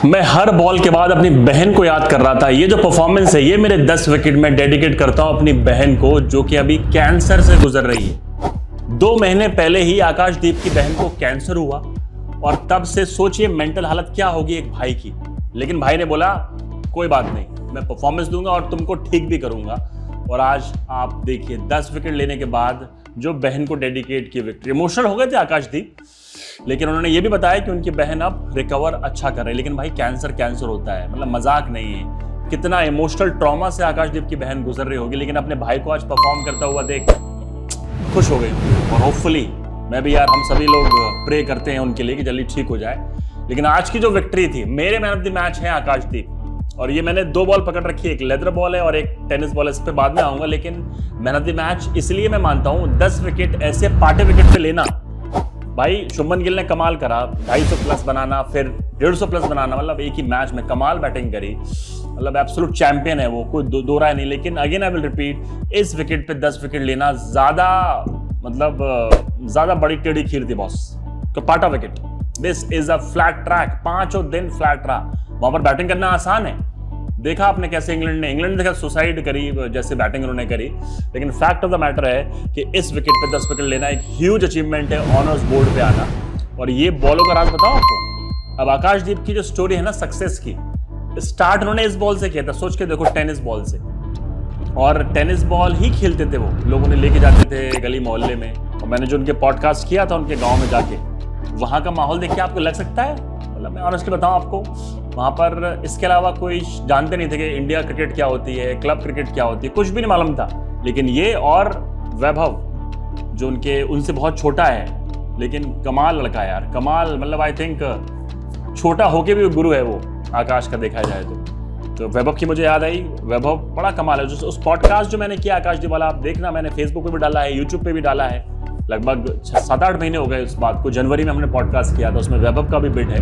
मैं हर बॉल के बाद अपनी बहन को याद कर रहा था। ये जो परफॉर्मेंस है ये मेरे 10 विकेट में डेडिकेट करता हूं अपनी बहन को, जो कि अभी कैंसर से गुजर रही है। 2 महीने पहले ही आकाशदीप की बहन को कैंसर हुआ और तब से सोचिए मेंटल हालत क्या होगी एक भाई की। लेकिन भाई ने बोला कोई बात नहीं, मैं परफॉर्मेंस दूंगा और तुमको ठीक भी करूंगा। और आज आप देखिए 10 विकेट लेने के बाद जो बहन को डेडिकेट की विक्ट्री। इमोशनल हो गए थे आकाशदीप, लेकिन उन्होंने ये भी बताया कि उनकी बहन अब रिकवर अच्छा कर रही है। लेकिन भाई कैंसर होता है, मतलब मजाक नहीं है। कितना इमोशनल ट्रॉमा से आकाशदीप की बहन गुजर रही होगी, लेकिन अपने भाई को आज परफॉर्म करता हुआ देख खुश हो गई। और होपफुली मैं भी यार, हम सभी लोग प्रे करते हैं उनके लिए कि जल्दी ठीक हो जाए। लेकिन आज की जो विक्ट्री थी, मेरे मैन ऑफ द मैच है आकाशदीप। और ये मैंने 2 बॉल पकड़ रखी है, एक लेदर बॉल है और एक टेनिस बॉल है। इस पे बाद में आऊंगा, लेकिन मैन ऑफ द मैच इसलिए मैं मानता हूं 10 विकेट ऐसे पाटे विकेट पे लेना। भाई शुभमन गिल ने कमाल करा, 250 प्लस बनाना, फिर 150 प्लस बनाना, मतलब एक ही मैच में कमाल बैटिंग करी। मतलब एब्सोल्यूट चैंपियन है वो, कोई दो राय नहीं। लेकिन अगेन आई विल रिपीट, इस विकेट पे 10 विकेट लेना ज्यादा बड़ी टेढ़ी खीर थी बॉस। तो पाटा wicket, this is a flat track, 5 दिन फ्लैट रहा। वहां पर बैटिंग करना आसान है। देखा आपने कैसे इंग्लैंड ने देखा सुसाइड करी जैसे बैटिंग उन्होंने करी। लेकिन फैक्ट ऑफ द मैटर है कि इस विकेट पे 10 विकेट लेना एक ह्यूज अचीवमेंट है, ऑनर्स बोर्ड पे आना। और ये बॉलों का राज बताओ आपको। अब आकाशदीप की जो स्टोरी है ना सक्सेस की, स्टार्ट उन्होंने इस बॉल से किया था। सोच के देखो, टेनिस बॉल से। और टेनिस बॉल ही खेलते थे वो लोग, उन्हें लेके जाते थे गली मोहल्ले में। और मैंने जो उनके पॉडकास्ट किया था उनके गाँव में जाके, वहां का माहौल देख के आपको लग सकता है, मतलब मैं ऑनेस्टली बताऊं आपको, वहां पर इसके अलावा कोई जानते नहीं थे कि इंडिया क्रिकेट क्या होती है, क्लब क्रिकेट क्या होती है, कुछ भी नहीं मालूम था। लेकिन ये और वैभव जो उनसे बहुत छोटा है, लेकिन कमाल लड़का है यार, कमाल। मतलब आई थिंक छोटा होके भी गुरु है वो आकाश का, देखा जाए तो वैभव की मुझे याद आई। वैभव बड़ा कमाल है। जो उस पॉडकास्ट जो मैंने किया आकाशदीप वाला, आप देखना, मैंने फेसबुक पे भी डाला है, यूट्यूब पे भी डाला है। लगभग 7-8 महीने हो गए उस बात को। जनवरी में हमने पॉडकास्ट किया था, उसमें वैभव का भी बिट है।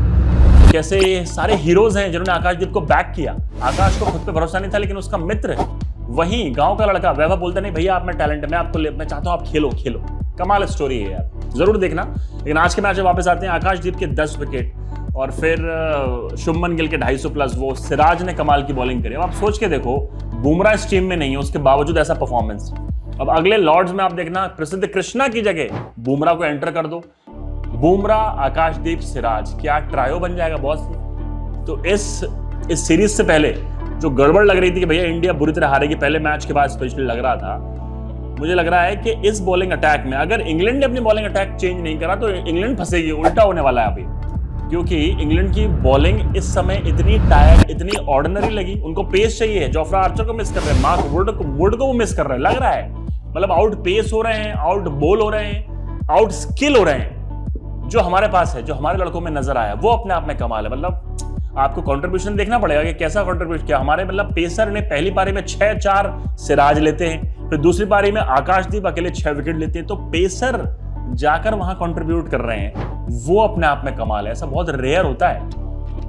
कैसे ये सारे हीरोज हैं जिन्होंने आकाशदीप को बैक किया। आकाश को खुद पे भरोसा नहीं था, लेकिन उसका मित्र वही गांव का लड़का वैभव बोलता नहीं भैया आप में टैलेंट है, मैं चाहता हूं आप खेलो। कमाल स्टोरी है यार, जरूर देखना। लेकिन आज के मैच में वापस आते हैं। आकाशदीप के 10 विकेट और फिर शुभमन गिल के 250 प्लस, वो सिराज ने कमाल की बॉलिंग करी। अब आप सोच के देखो, बुमराह इस टीम में नहीं है, उसके बावजूद ऐसा परफॉर्मेंस। अब अगले लॉर्ड्स में आप देखना, प्रसिद्ध कृष्णा की जगह बुमराह को एंटर कर दो। बुमराह, आकाशदीप, सिराज, क्या ट्रायो बन जाएगा बॉस। तो इस सीरीज से पहले जो गड़बड़ लग रही थी कि भैया इंडिया बुरी तरह हारेगी, पहले मैच के बाद स्पेशली लग रहा था, मुझे लग रहा है कि इस बॉलिंग अटैक में अगर इंग्लैंड ने अपनी बॉलिंग अटैक चेंज नहीं करा तो इंग्लैंड फंसेगी। उल्टा होने वाला है अभी, क्योंकि इंग्लैंड की बॉलिंग इस समय इतनी टायर्ड, इतनी ऑर्डिनरी लगी। उनको पेस चाहिए, जोफ्रा आर्चर को मिस कर रहे हैं, मार्क वुड को वो मिस कर रहे हैं, लग रहा है। मतलब आउट पेस हो रहे हैं, आउट बॉल हो रहे हैं, आउट स्किल हो रहे हैं। जो हमारे पास है, जो हमारे लड़कों में नजर आया, वो अपने आप में कमाल है। मतलब आपको कंट्रीब्यूशन देखना पड़ेगा कि कैसा कंट्रीब्यूट किया हमारे। मतलब पेसर ने पहली पारी में 6-4 सिराज लेते हैं, फिर दूसरी पारी में आकाशदीप अकेले 6 विकेट लेते हैं। तो पेसर जाकर वहां कंट्रीब्यूट कर रहे हैं, वो अपने आप में कमाल है। ऐसा बहुत रेयर होता है।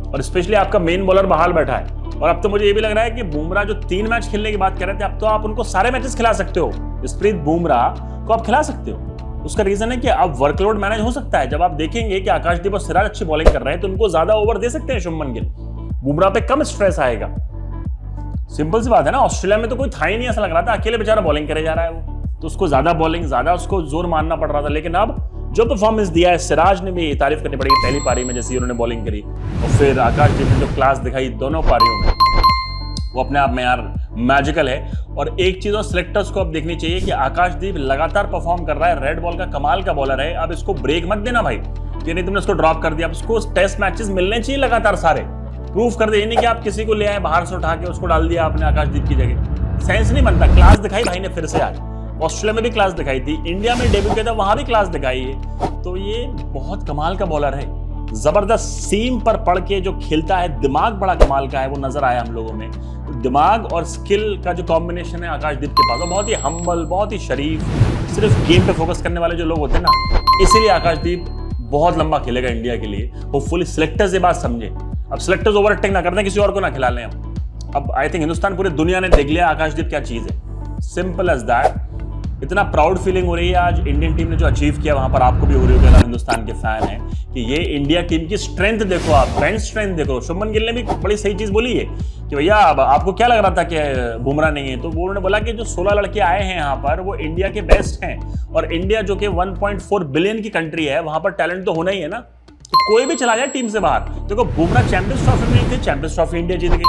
और स्पेशली आपका मेन बॉलर बहाल बैठा है। और अब तो मुझे ये भी लग रहा है कि बुमराह जो 3 मैच खेलने की बात कर रहे थे, अब तो आप उनको सारे मैचेस खिला सकते हो। जसप्रीत बुमराह को आप खिला सकते हो। उसका रीजन है कि अब वर्कलोड मैनेज हो सकता है। जब आप देखेंगे कि आकाशदीप और सिराज अच्छी बॉलिंग कर रहे हैं, तो उनको ज्यादा ओवर दे सकते हैं शुभमन गिल। बुमराह पे कम स्ट्रेस आएगा। सिंपल सी बात है ना। ऑस्ट्रेलिया में तो कोई था ही नहीं, ऐसा लग रहा था अकेले बेचारा बॉलिंग करे जा रहा है वो, तो उसको ज्यादा बॉलिंग, ज्यादा उसको जोर मानना पड़ रहा था। लेकिन अब जो परफॉर्मेंस दिया है, सिराज ने भी तारीफ करनी पड़ेगी पहली पारी में जैसे उन्होंने बॉलिंग करी, और फिर आकाशदीप ने जो क्लास दिखाई दोनों पारियों में, वो अपने आप में यार मैजिकल है। और एक चीज और सिलेक्टर्स को अब देखनी चाहिए कि आकाशदीप लगातार परफॉर्म कर रहा है, रेड बॉल का कमाल का बॉलर है। अब इसको ब्रेक मत देना भाई, कि नहीं तुमने उसको ड्रॉप कर दिया। अब उसको टेस्ट मैचेस मिलने चाहिए लगातार, सारे प्रूफ कर दे। ये नहीं कि आप किसी को ले आए बाहर से उठा के उसको डाल दिया आपने आकाशदीप की जगह, सेंस नहीं बनता। क्लास दिखाई भाई ने फिर से आज, ऑस्ट्रेलिया में भी क्लास दिखाई थी, इंडिया में डेब्यू किया था वहां भी क्लास दिखाई है। तो ये बहुत कमाल का बॉलर है, जबरदस्त सीम पर पड़ के जो खेलता है, दिमाग बड़ा कमाल का है, वो नजर आया हम लोगों में। दिमाग और स्किल का जो कॉम्बिनेशन है आकाशदीप के पास, वो बहुत ही हम्बल, बहुत ही शरीफ, सिर्फ गेम पे फोकस करने वाले जो लोग होते हैं ना, इसीलिए आकाशदीप बहुत लंबा खेलेगा इंडिया के लिए। होपफुली सिलेक्टर्स ये बात समझे। अब सिलेक्टर्स ओवरटेक ना कर दें, किसी और को ना खिला लें अब आई थिंक हिंदुस्तान, पूरी दुनिया ने देख लिया आकाशदीप क्या चीज है। Simple as that. इतना प्राउड फीलिंग हो रही है आज इंडियन टीम ने जो अचीव किया, वहां पर आपको भी हो रही होगी अगर हिंदुस्तान के फैन हैं, कि ये इंडिया टीम की स्ट्रेंथ देखो, आप बेंच स्ट्रेंथ देखो। शुभमन गिल ने भी बड़ी सही चीज बोली है कि भैया आपको क्या लग रहा था कि बुमराह नहीं है, तो वो उन्होंने बोला कि जो 16 लड़के आए हैं यहाँ पर वो इंडिया के बेस्ट हैं, और इंडिया जो कि 1.4 बिलियन की कंट्री है, वहां पर टैलेंट तो होना ही है ना, तो कोई भी चला जाए टीम से बाहर। देखो बुमराह चैंपियंस ट्रॉफी में नहीं थे, चैंपियंस ट्रॉफी इंडिया जीत गई।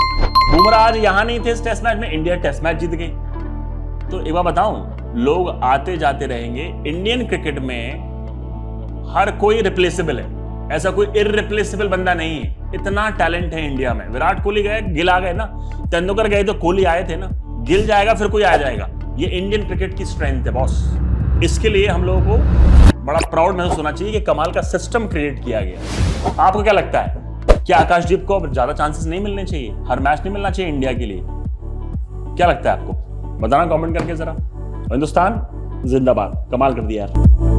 बुमराह आज यहां नहीं थे इस टेस्ट मैच में, इंडिया टेस्ट मैच जीत गई। तो एक बार बताऊं, लोग आते जाते रहेंगे, इंडियन क्रिकेट में हर कोई रिप्लेसेबल है, ऐसा कोई इररिप्लेसेबल बंदा नहीं है। इतना टैलेंट है इंडिया में। विराट कोहली गए, गिल आ गए ना, तेंदुलकर गए तो कोहली आए थे ना, गिल जाएगा फिर कोई आ जाएगा। ये इंडियन क्रिकेट की स्ट्रेंथ है बॉस। इसके लिए हम लोगों को बड़ा प्राउड महसूस होना चाहिए कि कमाल का सिस्टम क्रिएट किया गया। आपको क्या लगता है, क्या आकाशदीप को अब ज्यादा चांसेस नहीं मिलने चाहिए, हर मैच नहीं मिलना चाहिए इंडिया के लिए? क्या लगता है आपको, बताना कमेंट करके जरा। हिंदुस्तान जिंदाबाद, कमाल कर दिया यार।